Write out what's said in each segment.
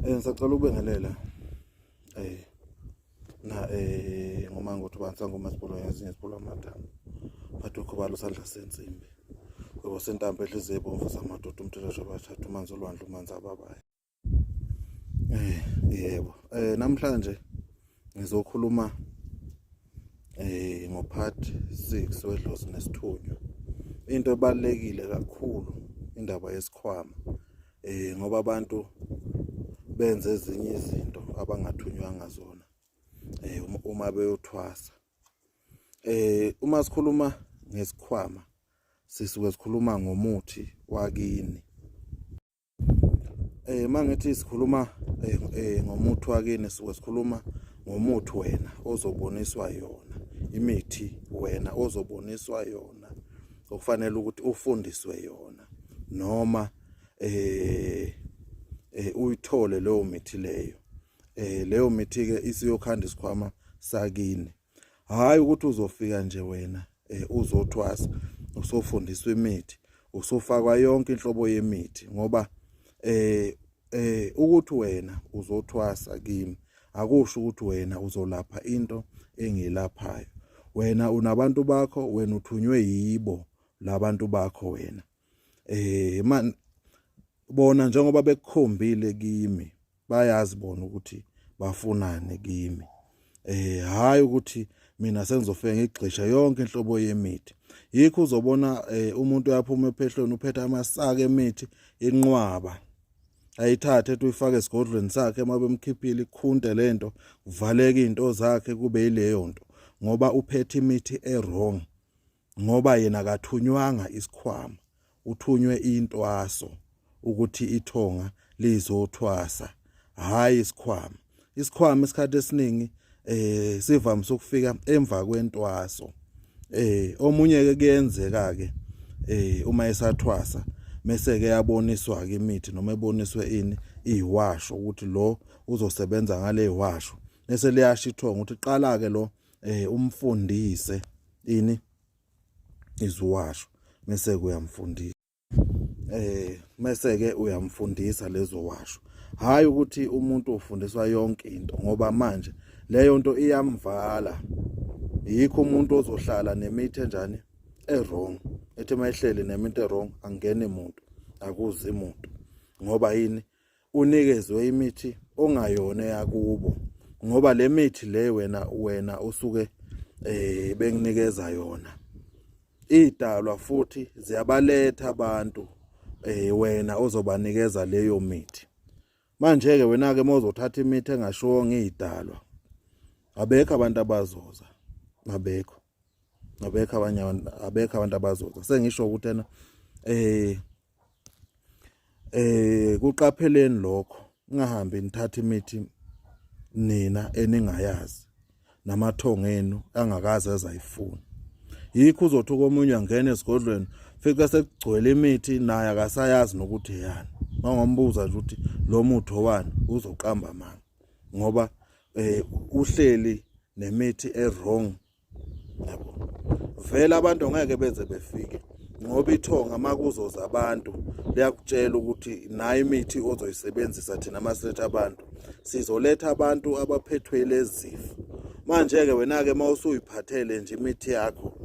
Ngisacela ukubengelela ngoma ngothi bansanga umasipolo ngezinye isipolo amathambo phathe ukhubalo usandla sensimbi kwebo sentambo ehlize ebomvu zamadoda umthelesho abathatha umanzi olwandle umanzi ababaye. Yebo, namhlanje ngizokhuluma ngopart 6 wedlozi nesithunywa. Into ebalekile kakhulu indaba yesikhwama ngoba abantu benze ezinye izinto abangathunywanga zona uma beyothwasa. Uma sikhuluma ngesikhwama sisuke sikhuluma ngomuthi wakini. Mangithi sikhuluma ngomuthi wakini sisuke sikhuluma ngomuthi wena ozoboniswa yona, imithi wena ozoboniswa yona okufanele ukuthi ufundiswe yona noma uyithole leyo mithi leyo. Leyo mithi ke isiyokhanda isikhwama sakini. Hayi ukuthi uzofika nje wena uzothwasa usofundiswa imithi, usofakwa yonke inhlobo yemithi ngoba ukuthi wena uzothwasa kimi akusho ukuthi wena uzolapha into engilaphayo. Wena unabantu bakho, wena uthunywe yibo labantu bakho wena. Bona njengoba bekukhombile kimi bayazi bona ukuthi bafunani kimi. Hayi ukuthi mina sengizofika ngigxisha yonke inhlobo yemithi. Yikho uzobona umuntu uyaphuma ephehlweni uphethe amasaka emithi inqwaba. Ayithathe ethi uyifake esigodlweni sakhe mabemkhiphile ikhunte lento kuvaleka izinto zakhe kube yileyo nto ngoba uphethe imithi errong. Ngoba yena akathunywa isikhwama, uthunywe intwaso ukuthi ithonga lizothwasa, hayi isikhwama. Isikhwama isikhathi esiningi sivamise ukufika emva kwentwaso. Omunye ke kuyenzeka ke uma esathwasa mase ke yaboniswa ke imithi noma eboniswe ini iwasho ukuthi lo uzosebenza ngale iwasho bese liyasha ithonga ukuthi qala ke lo umfundise ini iziwasho mase kuyamfundisa. Mase ke uyamfundisa lezo washo. Hayi ukuthi umuntu ufundiswa yonke into ngoba manje leyo nto iyamvala. Yikho umuntu ozohlala nemithi enjani errong. Ethi mayihlele nemithi errong angene umuntu, akuzi umuntu. Ngoba yini unikezwe imithi ongayona yakubo. Ngoba le mithi le wena usuke benginikeza yona. Idalwa futhi ziyabaletha abantu wena ozobanikeza leyo mithi. Manje ke wena ke mawuzothatha imithi engashiwo ngidalwa. Abekho abantu abazoza. Abekho abantu abazoza. Sengisho ukuthi ena kuqapheleni lokho ungahambi nithatha imithi nina eningayazi namathongo enu angakaze azayifuna. Yikho uzothi komunye angena esigodlweni fika sekugcwele imithi naye akasayazi nokuthi yani. Mangombuza nje ukuthi lo muthi owani uzoqamba manga ngoba uhleli nemithi errong. Yabo. Vele abantu ngeke beze befike ngoba ithonga makuzoza abantu liyakutshela ukuthi nayo imithi ozoyisebenzisa thina masethe abantu sizoletha abantu abaphethwe lezifo. Manje ke wena ke mawusuyiphathele nje imithi yakho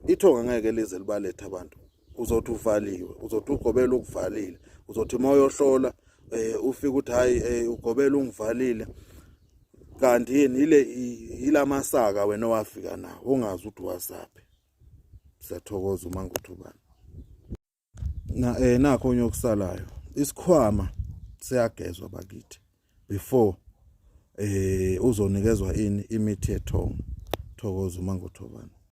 ithonga ngeke lize libalethe abantu. Uzothi uvaliwe, uzothi ugobela ukuvalile, uzothi mayohlola ufika ukuthi hayi ugobela ungivalile kanti yini ilamasaka wena wafika nawo ungazi ukuthi wasaphi. Siyathokoza uma ngothubani. Nakho onye okusalayo isikhwama siyagezwa bakithi before uzonikezwa ini imithi ethonga. Thokoza uma ngothubani.